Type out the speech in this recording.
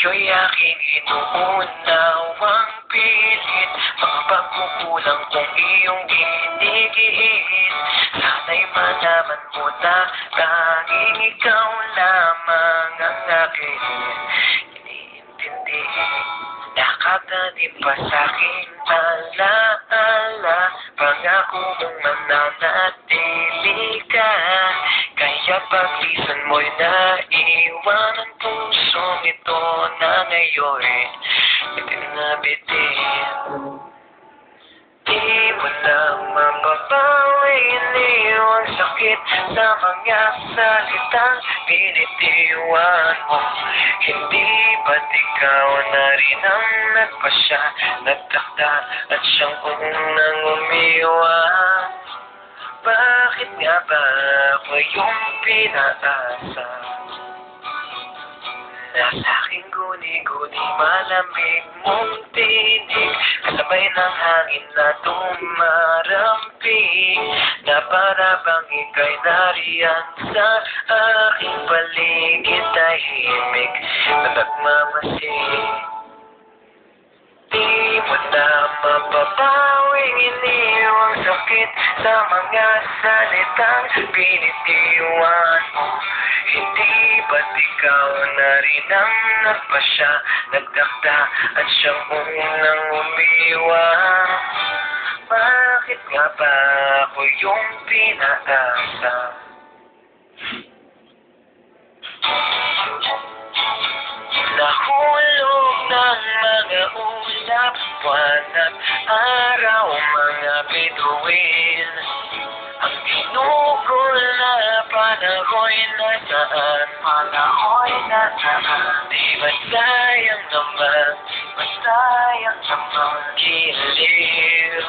Puso'y aking inuunawang pilit mga pagkukulang kong iyong ginigit. Sana'y malaman mo na tanging ikaw lamang ang aking iniintindi. Nakatadip pa sa'king alaala, pangako mong mananatili ka. Kaya paglisan mo'y naiwan ang pusong ito na ngayon'y itinabitin. Di mo na mababawi ang sakit sa mga salitang binitiwan mo. Hindi ba't ikaw na rin ang nagpasya, nagtakda at siyang unang umiwan? Bakit nga ba ako yung pinaasa? Nasa aking guni-guni malamig mong tinig, kasabay ng hangin na dumarampig, na para bang ika'y nariyan sa aking paligid, tahimik na nagmamasid. Di mo na mapapawing iniwang sakit sa mga salitang binitiwan mo. Hindi ba't ikaw na rin ang nagpasya, nagtakda at siyang unang umiwan? Bakit nga ba ako yung pinaasa? Nahulog ng mga ulap, buwan at araw, mga bituin. Ang ginugol na panahoy nasaan, panahoy nasaan. Di ba't sayang naman, ba't sayang naman, giliw.